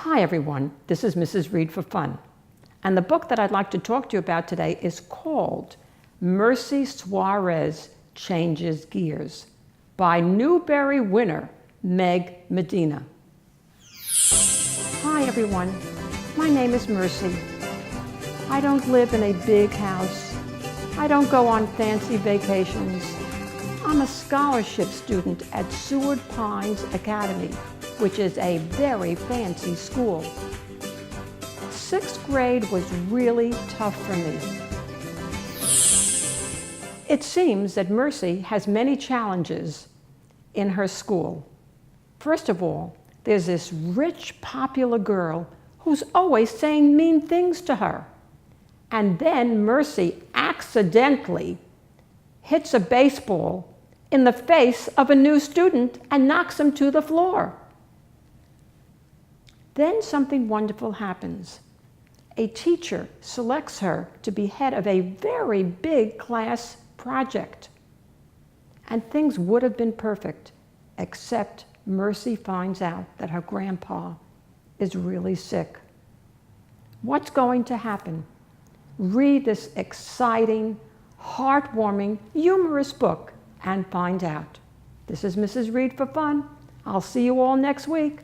Hi everyone, this is Mrs. Read for Fun, and the book that I'd like to talk to you about today is called Merci, Suarez Changes Gears by Newbery winner Medina. Hi everyone, my name is Merci. I don't live in a big house. I don't go on fancy vacations. I'm a scholarship student at Seward Pines Academy, which is a very fancy school. Sixth grade was really tough for me. It seems that Merci has many challenges in her school. First of all, there's this rich, popular girl who's always saying mean things to her. And then Merci accidentally hits a baseball in the face of a new student and knocks him to the floor. Then something wonderful happens. A teacher selects her to be head of a very big class project. And things would have been perfect, except Merci finds out that her grandpa is really sick. What's going to happen? Read this exciting, heartwarming, humorous book and find out. This is Mrs. Read for Fun. I'll see you all next week.